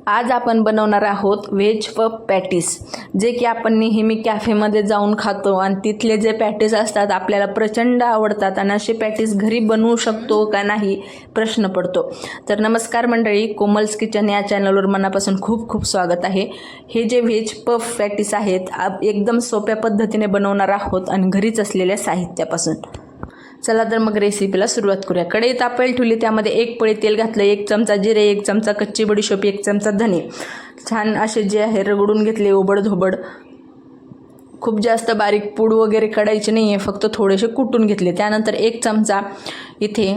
आज आपण बनवणार आहोत व्हेज पफ पॅटीस, जे की आपण नेहमी कॅफेमध्ये जाऊन खातो आणि तिथले जे पॅटीस असतात आपल्याला प्रचंड आवडतात आणि असे पॅटीस घरी बनवू शकतो का नाही प्रश्न पडतो। तर नमस्कार मंडळी, कोमल्स किचन या चॅनलवर मनापासून खूप खूप स्वागत आहे। हे जे व्हेज पफ पॅटीस आहेत एकदम सोप्या पद्धतीने बनवणार आहोत आणि घरीच असलेल्या साहित्यापासून। चला तर मग रेसिपीला सुरुवात करूया। कढई तापायला ठेवली, त्यामध्ये एक पळी तेल घातलं, 1 चमचा जिरे, 1 चमचा कच्ची बडीशोप, 1 चमचा धने छान असे जे आहे रगडून घेतले ओबड-धोबड। खूप जास्त बारीक पूड वगैरे काढायची नाही आहे, फक्त थोडेसे कुटून घेतले। त्यानंतर 1 चमचा इथे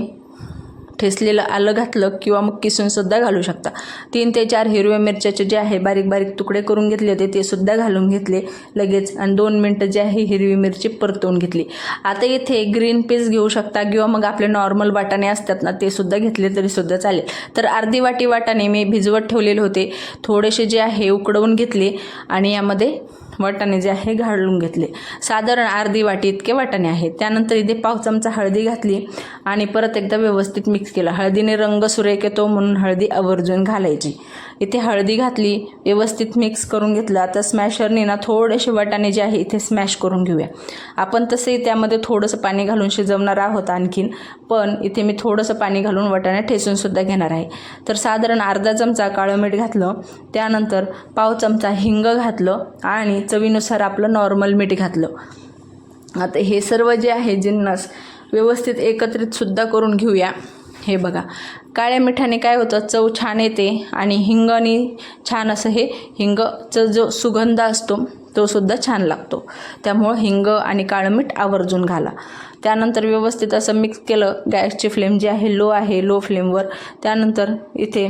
ठेसलेलं आलं घातलं किंवा मग किसून सुद्धा घालू शकता। 3 ते 4 हिरव्या मिरच्याचे जे आहे बारीक बारीक तुकडे करून घेतले होते ते सुद्धा घालून घेतले लगेच आणि 2 मिनिटं जे आहे हिरवी मिरची परतवून घेतली। आता इथे ग्रीन पीस घेऊ शकता किंवा मग आपले नॉर्मल वाटाणे असतात ना ते सुद्धा घेतले तरी सुद्धा चालेल। तर अर्धी वाटी वाटाणे मी भिजवत ठेवलेले होते, थोडेसे जे आहे उकडवून घेतले आणि यामध्ये वाटाणे जे आहे घालून घेतले। साधारण अर्धी वाटी इतके वाटाणे आहेत। त्यानंतर इथे पाव चमचा हळदी घातली आणि परत एकदा व्यवस्थित मिक्स केलं। हळदीने रंग सुरेख येतो म्हणून हळदी आवर्जून घालायची। इथे हळदी घातली, व्यवस्थित मिक्स करून घेतलं। आता स्मॅशरने ना थोडेसे वाटाणे जे आहे इथे स्मॅश करून घेऊया। आपण तसे त्यामध्ये थोडंसं पाणी घालून शिजवणार आहोत आणखीन, पण इथे मी थोडंसं पाणी घालून वाटाणे ठेसून सुद्धा घेणार आहे। तर साधारण अर्धा चमचा काळं मीठ घातलं, त्यानंतर पाव चमचा हिंग घातलं आणि चवीनुसार आपलं नॉर्मल मीठ घातलं। आता हे सर्व जे आहे जिन्नस व्यवस्थित एकत्रित सुद्धा करून घेऊया। हे बघा, काळ्या मिठाने काय होतं, चव छान येते आणि हिंगाने छान असं हे हिंगचा जो सुगंध असतो तो सुद्धा छान लागतो, त्यामुळं हिंग आणि काळं मीठ आवर्जून घाला। त्यानंतर व्यवस्थित असं मिक्स केलं। गॅसची फ्लेम जी आहे लो आहे, लो फ्लेमवर। त्यानंतर इथे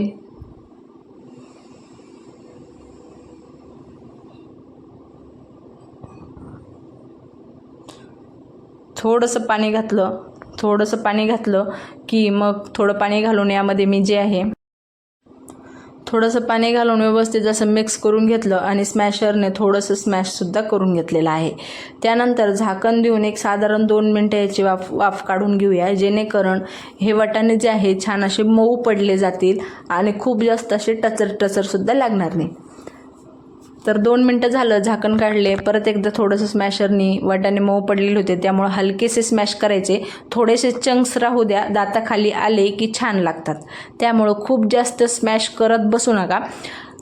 थोडंसं पाणी घातलं की मग थोडं पाणी घालून यामध्ये मी जे आहे थोडंसं पाणी घालून व्यवस्थित असं मिक्स करून घेतलं आणि स्मॅशरने थोडंसं स्मॅशसुद्धा करून घेतलेलं आहे। त्यानंतर झाकण देऊन एक साधारण 2 मिनिटं याची वाफ काढून घेऊया, जेणेकरून हे वाटाणे जे आहे छान असे मऊ पडले जातील आणि खूप जास्त असे टचरसुद्धा लागणार नाही। तर 2 मिनिटं झालं, झाकण काढले, परत एकदा थोडंसं स्मॅशरनी वाटाणे मऊ पडलेले होते त्यामुळे हलकेसे स्मॅश करायचे, थोडेसे चंक्स राहू द्या, दाताखाली आले की छान लागतात। त्यामुळं खूप जास्त स्मॅश करत बसू नका,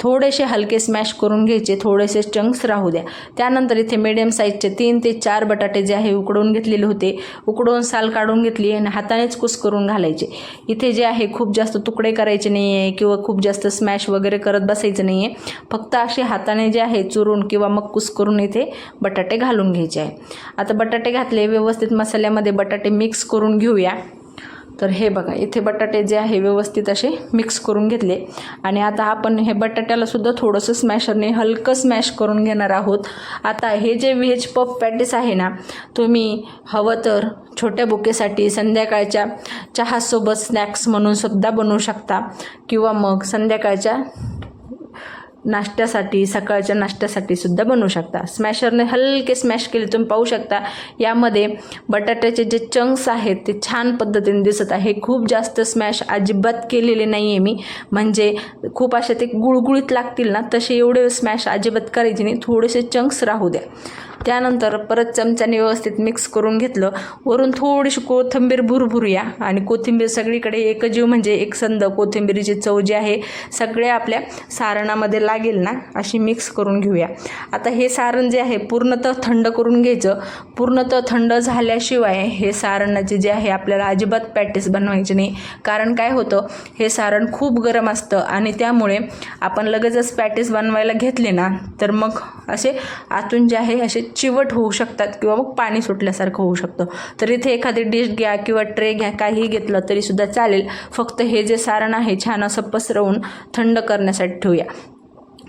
थोडेसे हलके स्मॅश करून घ्यायचे, थोडेसे चंक्स राहू द्या। त्यानंतर इथे मीडियम साईजचे 3 ते 4 बटाटे जे आहे उकडवून घेतलेले होते, उकडवून साल काढून घेतली आणि हातानेच कुस करून घालायचे। इथे जे आहे खूप जास्त तुकडे करायचे नाही आहे किंवा खूप जास्त स्मॅश वगैरे करत बसायचं नाही आहे, फक्त असे हाताने जे आहे चुरून किंवा मग कुस करून इथे बटाटे घालून घ्यायचे आहे। आता बटाटे घातले, व्यवस्थित मसाल्यामध्ये बटाटे मिक्स करून घेऊया। तर हे बघा, इथे बटाटे जे आहे व्यवस्थित असे मिक्स करून घेतले आणि आता आपण हे बटाट्याला सुद्धा थोडंसं स्मॅशरने हलकं स्मॅश करून घेणार आहोत। आता हे जे व्हेज पफ पॅटीस आहे ना, तुम्ही हवं तर छोट्या बुकेसाठी संध्याकाळच्या चहासोबत स्नॅक्स म्हणून सुद्धा बनवू शकता किंवा मग संध्याकाळच्या नाश्त्यासाठी, सकाळच्या नाश्त्यासाठी सुद्धा बनवू शकता। स्मॅशरने हलके स्मॅश केले, तुम्ही पाहू शकता यामध्ये बटाट्याचे जे चंक्स आहेत ते छान पद्धतीने दिसत आहे। खूप जास्त स्मॅश अजिबात केलेले नाही आहे मी, म्हणजे खूप असे ते गुळगुळीत लागतील ना तसे एवढे स्मॅश अजिबात करायचे नाही, थोडेसे चंक्स राहू द्या। त्यानंतर परत चमच्याने व्यवस्थित मिक्स करून घेतलं। वरून थोडीशी कोथिंबीर भुरभुरूया आणि कोथिंबीर सगळीकडे एकजीव म्हणजे एकसंध कोथिंबीरीची चव जी आहे सगळ्या आपल्या सारणामध्ये लागेल ना अशी मिक्स करून घेऊया। आता हे सारण जे आहे पूर्णतः थंड करून घ्यायचं। पूर्णतः थंड झाल्याशिवाय हे सारणाचे जे आहे आपल्याला अजिबात पॅटीस बनवायचे नाही, कारण काय होतं, हे सारण खूप गरम असतं आणि त्यामुळे आपण लगेचच पॅटीस बनवायला घेतले ना तर मग असे आतून जे आहे असे चिवट होऊ शकतात किंवा मग पाणी सुटल्यासारखं होऊ शकतं। तर इथे एखादी डिश घ्या किंवा ट्रे घ्या, काही घेतलं तरी सुद्धा चालेल, फक्त हे जे सारण आहे छान असं पसरवून थंड करण्यासाठी ठेवूया।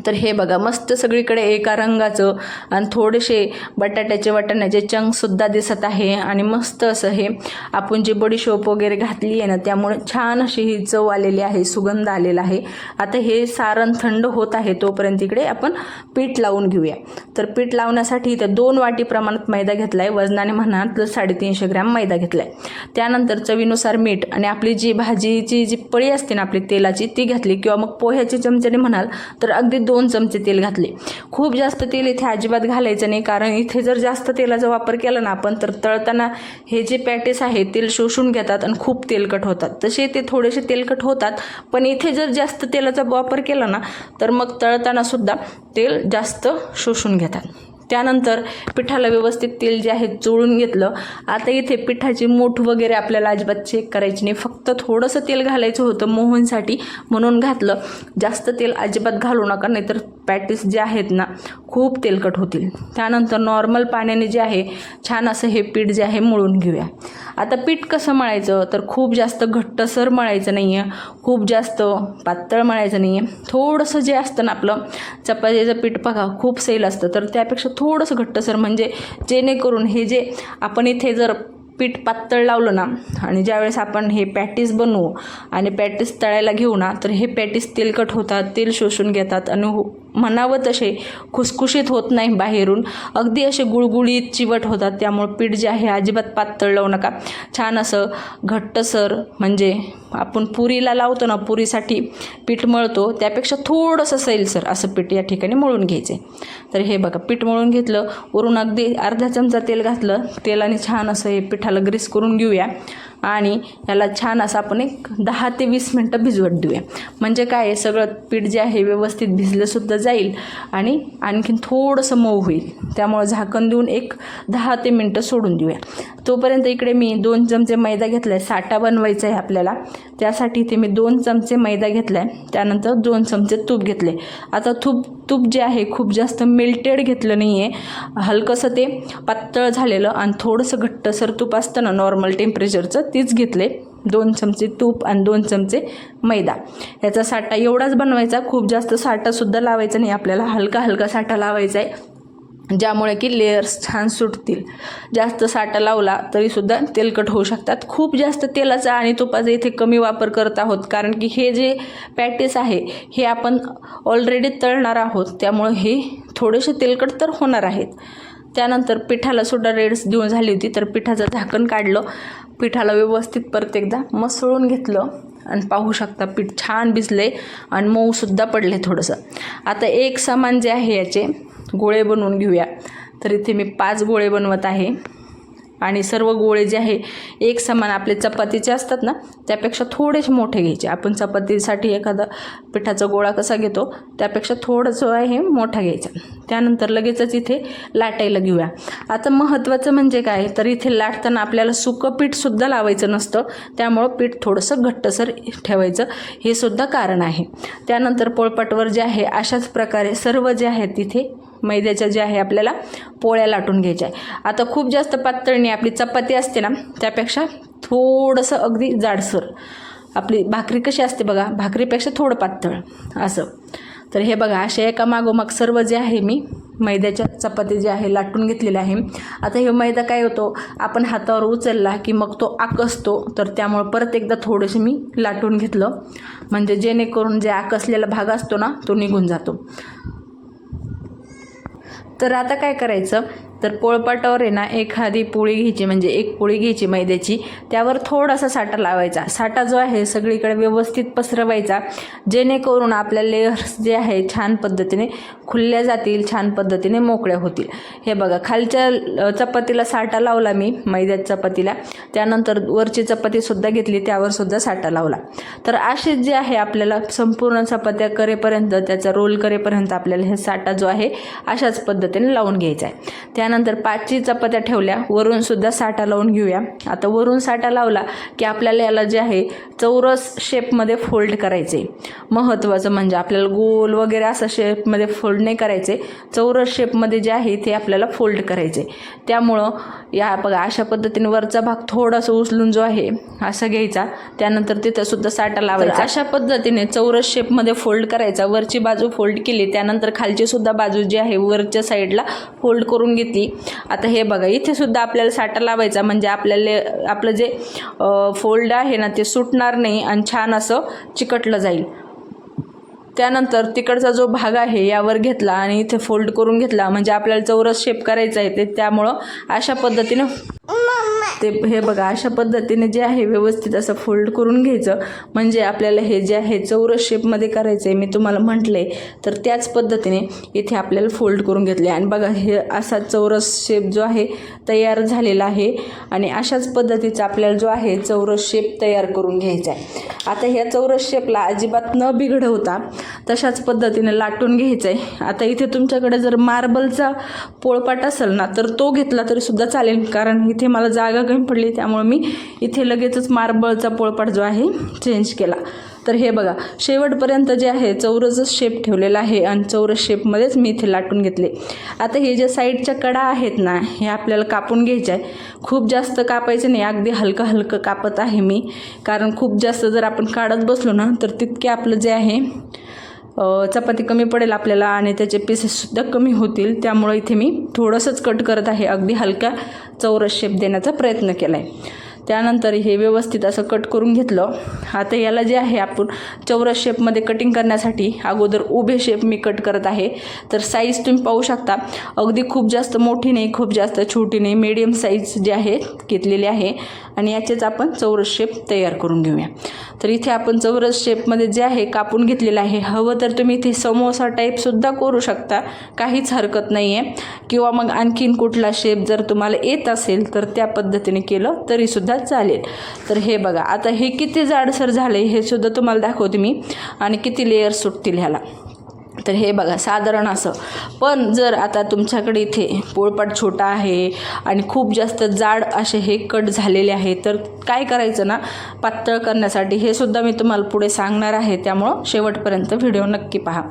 तर हे बघा मस्त सगळीकडे एका रंगाचं आणि थोडेसे वाटाण्याचे चंकसुद्धा दिसत आहे आणि मस्त असं हे आपण जी बडीशोप वगैरे घातली आहे ना त्यामुळे छान अशी ही चव आलेली आहे, सुगंध आलेला आहे. आता हे सारण थंड होत आहे तोपर्यंत इकडे आपण पीठ लावून घेऊया. तर पीठ लावण्यासाठी इथं 2 वाटी प्रमाणात मैदा घेतला आहे, वजनाने म्हणाल तर 350 ग्रॅम मैदा घेतला आहे. त्यानंतर चवीनुसार मीठ आणि आपली जी भाजीची जी पळी असते ना आपली तेलाची ती घातली, किंवा मग पोह्याची चमच्याने म्हणाल तर अगदी 2 चमचे तेल घातले. खूप जास्त तेल इथे अजिबात घालायचं नाही, कारण इथे जर जास्त तेलाचा वापर केला ना आपण तर तळताना हे जे पॅटीस आहे तेल शोषून घेतात आणि खूप तेलकट होतात. तसे ते थोडेसे तेलकट होतात, पण इथे जर जास्त तेलाचा वापर केला ना तर मग तळताना सुद्धा तेल जास्त शोषून घेतात. त्यानंतर पिठाला व्यवस्थित तेल जे आहे चोळून घेतलं. आता इथे पिठाची मूठ वगैरे आपल्याला अजिबात चेक करायची नाही, फक्त थोडंसं तेल घालायचं होतं मोहनसाठी म्हणून घातलं. जास्त तेल अजिबात घालू नका, नाहीतर पॅटीस जे आहेत ना खूप तेलकट होतील. त्यानंतर नॉर्मल पाण्याने जे आहे छान असं हे पीठ जे आहे मळून घेऊया. आता पीठ कसं मळायचं तर खूप जास्त घट्टसर मळायचं नाही आहे, खूप जास्त पातळ मळायचं नाही आहे. थोडंसं जे असतं ना आपलं चपातीचं पीठ बघा खूप सैल असतं, तर त्यापेक्षा थोडंसं घट्टसर, म्हणजे जेणेकरून हे जे आपण इथे जर पीठ पातळ लावलं ना आणि ज्यावेळेस आपण हे पॅटीस बनवू आणि पॅटीस तळायला घेऊ ना तर हे पॅटीस तेलकट होतात, तेल शोषून घेतात आणि म्हणावं तसे खुसखुशीत होत नाही बाहेरून, अगदी असे गुळगुळीत चिवट होतात. त्यामुळे पीठ जे आहे अजिबात पातळ लावू नका, छान असं घट्टसर, म्हणजे आपण पुरीला लावतो ना पुरीसाठी पीठ मळतो त्यापेक्षा थोडंसं सैलसर असं पीठ या ठिकाणी मळून घ्यायचे. तर हे बघा पीठ मळून घेतलं, वरून अगदी अर्धा चमचा तेल घातलं. तेलाने छान असं हे पिठाला ग्रीस करून घेऊया आणि ह्याला छान असं आपण एक 10 ते 20 मिनटं भिजवत देऊया. म्हणजे काय सगळं पीठ जे आहे व्यवस्थित भिजलंसुद्धा जाईल आणि आणखीन थोडंसं मऊ होईल. त्यामुळे झाकण देऊन एक 10 ते मिनटं सोडून देऊया. तोपर्यंत इकडे मी 2 चमचे मैदा घेतला आहे, साठा बनवायचा आहे आपल्याला, त्यासाठी इथे मी 2 चमचे मैदा घेतला आहे. त्यानंतर 2 चमचे तूप घेतले. आता तूप जे आहे खूप जास्त मेल्टेड घेतलं नाही आहे, हलकंसं ते पातळ झालेलं आणि थोडंसं घट्टसर तूप असतं ना नॉर्मल टेम्परेचरचं तीच घेतले. 2 चमचे तूप आणि 2 चमचे मैदा. याचा साठा एवढाच बनवायचा, खूप जास्त साठासुद्धा लावायचा नाही आपल्याला, हलका साठा लावायचा आहे, ज्यामुळे की लेयर्स छान सुटतील. जास्त साठा लावला तरीसुद्धा तेलकट होऊ शकतात. खूप जास्त तेलाचा आणि तुपाचा इथे कमी वापर करत आहोत, कारण की हे जे पॅटीस आहे हे आपण ऑलरेडी तळणार आहोत, त्यामुळे हे थोडेसे तेलकट तर होणार आहेत. त्यानंतर पिठाला सुद्धा रेड्स देऊन झाली होती, तर पिठाचं झाकण काढलं, पिठाला व्यवस्थित परत एकदा मसळून घेतलं आणि पाहू शकता पीठ छान भिजले आणि मऊसुद्धा पडले थोडंसं. आता एक समान जे आहे याचे गोळे बनवून घेऊया. तर इथे मी 5 गोळे बनवत आहे आणि सर्व गोळे जे आहे एक समान आपले चपातीचे असतात ना त्यापेक्षा थोडेसे मोठे घ्यायचे. आपण चपातीसाठी एखादा पिठाचा गोळा कसा घेतो त्यापेक्षा थोडंसं आहे मोठा घ्यायचा. त्यानंतर लगेचच इथे लाटायला घेऊया. आता महत्त्वाचं म्हणजे काय तर इथे लाटताना आपल्याला सुकं पीठसुद्धा लावायचं नसतं, त्यामुळं पीठ थोडंसं घट्टसर ठेवायचं, हे सुद्धा कारण आहे. त्यानंतर पोळपाटवर जे आहे अशाच प्रकारे सर्व जे आहेत तिथे मैद्याच्या जे आहे आपल्याला पोळ्या लाटून घ्यायच्या आहे. आता खूप जास्त पातळ नाही, आपली चपाती असते ना त्यापेक्षा थोडंसं अगदी जाडसर, आपली भाकरी कशी असते बघा भाकरीपेक्षा थोडं पातळ असं. तर हे बघा अशा एका मागोमाग सर्व जे आहे मी मैद्याच्या चपाती जे आहे लाटून घेतलेल्या आहे. आता हे मैदा काय होतो आपण हातावर उचलला की मग तो आकसतो, तर त्यामुळे परत एकदा थोडंसं मी लाटून घेतलं, म्हणजे जेणेकरून जे आकसलेला भाग असतो ना तो निघून जातो. तर आता काय करायचं तर पोळपाटावर आहे ना एखादी पोळी घ्यायची, म्हणजे एक पोळी घ्यायची मैद्याची, त्यावर थोडासा साठा लावायचा. साठा जो आहे सगळीकडे व्यवस्थित पसरवायचा, जेणेकरून आपल्या लेयर्स जे आहे छान पद्धतीने खुलल्या जातील, छान पद्धतीने मोकळ्या होतील. हे बघा खालच्या चपातीला साठा लावला मी मैद्याच्या चपातीला, त्यानंतर वरची चपातीसुद्धा घेतली त्यावरसुद्धा साठा लावला. तर असे जे आहे आपल्याला संपूर्ण चपात्या करेपर्यंत, त्याचा रोल करेपर्यंत आपल्याला हे साठा जो आहे अशाच पद्धतीने लावून घ्यायचा आहे. त्यानंतर त्यानंतर 5 चपात्या ठेवल्या, वरून सुद्धा साठा लावून घेऊया. आता वरून साठा लावला की आपल्याला याला जे आहे चौरस शेपमध्ये फोल्ड करायचे. महत्त्वाचं म्हणजे आपल्याला गोल वगैरे असा शेपमध्ये फोल्ड नाही करायचे, चौरस शेपमध्ये जे आहे ते आपल्याला फोल्ड करायचे. त्यामुळं या बघा अशा पद्धतीने वरचा भाग थोडासा उचलून जो आहे असा घ्यायचा, त्यानंतर तिथं सुद्धा साठा लावायचा. अशा पद्धतीने चौरस शेपमध्ये फोल्ड करायचा. वरची बाजू फोल्ड केली, त्यानंतर खालची सुद्धा बाजू जी आहे वरच्या साईडला फोल्ड करून घेतली. आता हे बघा इथे सुद्धा आपल्याला साठा लावायचा, म्हणजे आपल्याला आपलं जे फोल्ड आहे ना ते सुटणार नाही आणि छान असं चिकटलं जाईल. त्यानंतर तिकडचा जो भाग आहे यावर घेतला आणि इथे फोल्ड करून घेतला, म्हणजे आपल्याला चौरस शेप करायचा आहे ते. त्यामुळं अशा पद्धतीने ते हे बघा अशा पद्धतीने जे आहे व्यवस्थित असं फोल्ड करून घ्यायचं, म्हणजे आपल्याला हे जे आहे चौरस शेपमध्ये करायचं आहे. मी तुम्हाला म्हटले तर त्याच पद्धतीने इथे आपल्याला फोल्ड करून घेतले आणि बघा हे असा चौरस शेप जो आहे तयार झालेला आहे. आणि अशाच पद्धतीचा आपल्याला जो आहे चौरस शेप तयार करून घ्यायचा आहे. आता ह्या चौरस शेपला अजिबात न बिघडवता तशाच पद्धतीने लाटून घ्यायचं आहे. आता इथे तुमच्याकडे जर मार्बलचा पोळपाट असेल ना तर तो घेतला तरी सुद्धा चालेल, कारण इथे मला जागा कमी पडली त्यामुळे मी इथे लगेचच मार्बलचा पोळपाट जो आहे चेंज केला. तर हे बघा शेवटपर्यंत जे आहे चौरसच शेप ठेवलेला आहे आणि चौरस शेपमध्येच मी इथे लाटून घेतले. आता हे जे साईडच्या कडा आहेत ना हे आपल्याला कापून घ्यायचे आहे. खूप जास्त कापायचं नाही, अगदी हलकं हलकं कापत आहे मी, कारण खूप जास्त जर आपण काढत बसलो ना तर तितके आपलं जे आहे चपाती कमी पडेल आपल्याला आणि त्याचे पीसेससुद्धा कमी होतील. त्यामुळं इथे मी थोडंसंच कट करत आहे, अगदी हलका चौरस शेप देण्याचा प्रयत्न केला आहे. त्यानंतर हे व्यवस्थित असं कट करून घेतलं. आता याला जे आहे आपण चौरस शेपमध्ये कटिंग करण्यासाठी अगोदर उभे शेप मी कट करत आहे. तर साईज तुम्ही पाहू शकता, अगदी खूप जास्त मोठी नाही, खूप जास्त छोटी नाही, मीडियम साईज जे आहे घेतलेली आहे आणि याचेच आपण चौरस शेप तयार करून घेऊया. तर इथे आपण चौरस शेपमध्ये जे आहे कापून घेतलेलं आहे. हवं तर तुम्ही इथे समोसा टाईपसुद्धा करू शकता, काहीच हरकत नाही आहे. किंवा मग आणखीन कुठला शेप जर तुम्हाला येत असेल तर त्या पद्धतीने केलं तरीसुद्धा चालेल. तर हे बघा आता हे किती जाडसर झाले हे सुद्धा तुम्हाला दाखवते मी आणि किती लेयर सुटतील ह्याला. तर हे बघा साधारण असं. पण जर आता तुमच्याकडे इथे पोळपाट छोटा आहे आणि खूप जास्त जाड असे हे कट झालेले आहे तर काय करायचं ना, पातळ करण्यासाठी हे सुद्धा मी तुम्हाला पुढे सांगणार आहे, त्यामुळं शेवटपर्यंत व्हिडिओ नक्की पहा.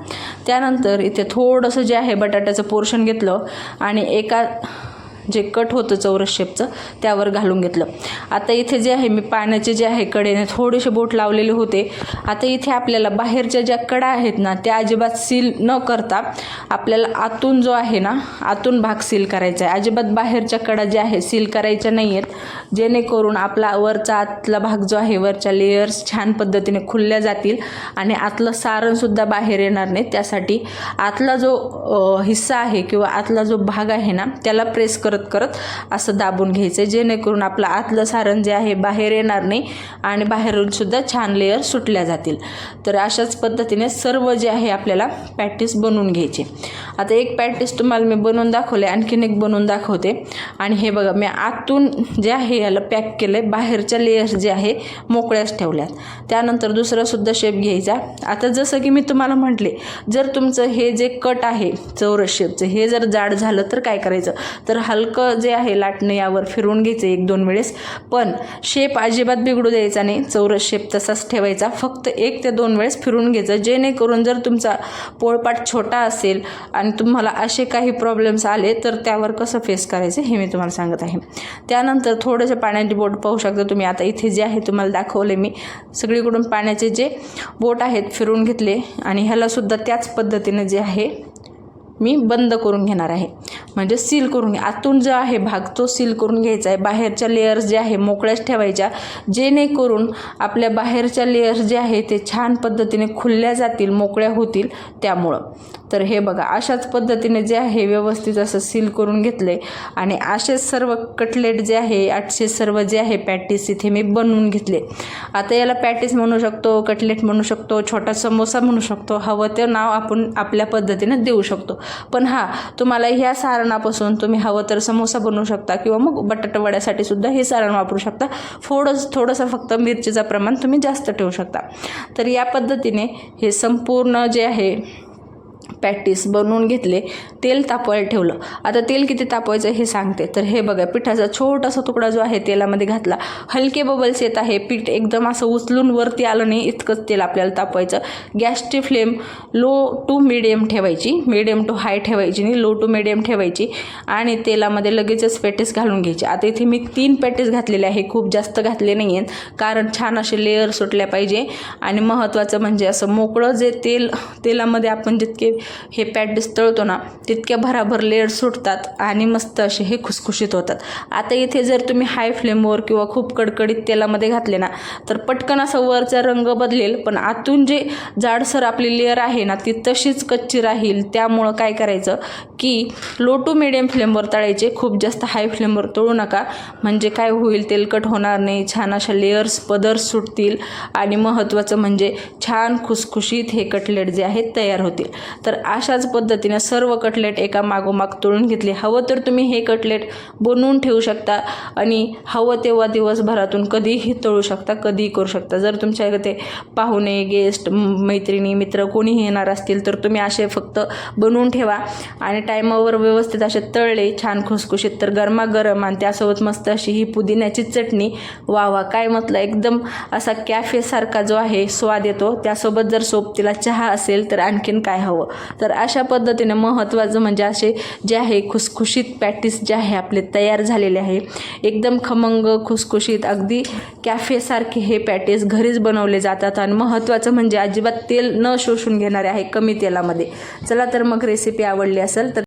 त्यानंतर इथे थोडंसं जे आहे बटाट्याचं पोर्शन घेतलं आणि एका जे कट होतं चौरस शेपचं त्यावर घालून घेतलं. आता इथे जे आहे मी पाण्याचे जे आहे कडेने थोडेसे बोट लावलेले होते. आता इथे आपल्याला बाहेरच्या ज्या कडा आहेत ना त्या अजिबात सील न करता आपल्याला आतून जो आहे ना आतून भाग सील करायचा आहे. अजिबात बाहेरच्या कडा ज्या आहे सील करायच्या नाही आहेत, जेणेकरून आपला वरचा आतला भाग जो आहे वरच्या लेयर्स छान पद्धतीने खुलल्या जातील आणि आतलं सारणसुद्धा बाहेर येणार नाही. त्यासाठी आतला जो हिस्सा आहे किंवा आतला जो भाग आहे ना त्याला प्रेस करत असं दाबून घ्यायचं, जेणेकरून आपलं आतलं सारण जे आहे बाहेर येणार नाही आणि बाहेरून सुद्धा छान लेअर सुटल्या जातील. तर अशाच पद्धतीने सर्व जे आहे आपल्याला पॅटीस बनवून घ्यायचे. आता एक पॅटीस तुम्हाला मी बनवून दाखवले, आणखीन एक बनवून दाखवते. आणि हे बघा मी आतून जे आहे याला पॅक केलं आहे, बाहेरच्या लेयर्स जे आहे मोकळ्याच ठेवल्यात. त्यानंतर दुसरासुद्धा शेप घ्यायचा. आता जसं की मी तुम्हाला म्हटले, जर तुमचं हे जे कट आहे चौरस शेपचं हे जर जाड झालं तर काय करायचं, तर हलकं जे आहे लाटणं यावर फिरवून घ्यायचं 1-2 वेळेस. पण शेप अजिबात बिघडू द्यायचा नाही, चौरस शेप तसाच ठेवायचा, फक्त 1 ते 2 वेळेस फिरवून घ्यायचं, जेणेकरून जर तुमचा पोळपाट छोटा असेल आणि तुम्हाला असे काही प्रॉब्लेम्स आले तर त्यावर कसं फेस करायचं हे मी तुम्हाला सांगत आहे. त्यानंतर थोडेसे पाण्याचे बोट पाहू शकता तुम्ही. आता इथे जे आहे तुम्हाला दाखवले मी सगळीकडून पाण्याचे जे बोट आहेत फिरवून घेतले आणि ह्यालासुद्धा त्याच पद्धतीने जे आहे मी बंद करून घेणार आहे, म्हणजे सील करून आतून जो आहे भाग तो सील करून घ्यायचा आहे. बाहेरच्या लेयर्स जे आहे मोकळ्याच ठेवायच्या, जेणेकरून आपल्या बाहेरच्या लेयर्स जे आहे ते छान पद्धतीने खुलल्या जातील, मोकळ्या होतील त्यामुळं. तर हे बघा अशाच पद्धतीने जे आहे व्यवस्थित असं सील करून घेतले आणि असेच सर्व कटलेट जे आहे असे सर्व जे आहे पॅटीस इथे मी बनवून घेतले. आता याला पॅटीस म्हणू शकतो, कटलेट म्हणू शकतो, छोटा समोसा म्हणू शकतो, हवं ते नाव आपण आपल्या पद्धतीने देऊ शकतो. पण हां, तुम्हाला ह्या सारणापासून तुम्ही हवं तर समोसा बनवू शकता किंवा मग बटाटा वड्यासाठी सुद्धा हे सारण वापरू शकता. थोडंसं फक्त मिरचीचं प्रमाण तुम्ही जास्त ठेवू शकता. तर या पद्धतीने हे संपूर्ण जे आहे पॅटीस बनवून घेतले, तेल तापवायला ठेवलं. आता तेल किती तापवायचं हे सांगते. तर हे बघा, पिठाचा छोटासा तुकडा जो आहे तेलामध्ये घातला, हलके बबल्स येत आहे, पीठ एकदम असं उचलून वरती आलं नाही इतकंच तेल आपल्याला तापवायचं. गॅसची फ्लेम लो टू मिडियम ठेवायची, मिडियम टू हाय ठेवायची नाही, लो टू मिडियम ठेवायची आणि तेलामध्ये लगेचच पॅटीस घालून घ्यायचे. आता इथे मी 3 पॅटीस घातलेले आहे, खूप जास्त घातले नाही आहेत, कारण छान असे लेअर सुटल्या पाहिजे. आणि महत्त्वाचं म्हणजे असं मोकळं जे तेलामध्ये आपण जितके हे पॅटीस तळतो ना तितक्या भराभर लेअर सुटतात आणि मस्त असे हे खुसखुशीत होतात. आता इथे जर तुम्ही हाय फ्लेमवर किंवा खूप कडकडीत तेलामध्ये घातले ना तर पटकन असा वरचा रंग बदलेल, पण आतून जे जाडसर आपली लेअर आहे ना ती तशीच कच्ची राहील. त्यामुळं काय करायचं की लो टू मिडियम फ्लेमवर तळायचे, खूप जास्त हाय फ्लेमवर तळू नका, म्हणजे काय होईल, तेलकट होणार नाही, छान अशा लेअर्स पदर सुटतील आणि महत्त्वाचं म्हणजे छान खुसखुशीत हे कटलेट जे आहेत तयार होतील. तर अशाच पद्धतीने सर्व कटलेट एका मागोमाग तळून घेतले. हवं तर तुम्ही हे कटलेट बनवून ठेवू शकता आणि हवं तेव्हा दिवसभरातून कधीही तळू शकता, कधीही करू शकता. जर तुमच्याकडे पाहुणे, गेस्ट, मैत्रिणी, मित्र कोणीही येणार असतील तर तुम्ही असे फक्त बनवून ठेवा आणि टायमावर व्यवस्थित असे तळले छान खुसखुशीत तर गरमागरम आणि त्यासोबत मस्त अशी ही पुदिन्याची चटणी, वा वा काय म्हटलं, एकदम असा कॅफेसारखा जो आहे स्वाद येतो. त्यासोबत जर सोबतीला चहा असेल तर आणखीन काय हवं. तर अशा पद्धतीने महत्त्वाचं म्हणजे असे जे आहे खुसखुशीत पॅटीस जे आहे आपले तयार झालेले आहे, एकदम खमंग खुसखुशीत अगदी कॅफेसारखे हे पॅटीस घरीच बनवले जातात आणि महत्त्वाचं म्हणजे अजिबात तेल न शोषून घेणारे आहे, कमी तेलामध्ये. चला तर मग रेसिपी आवडली असेल तर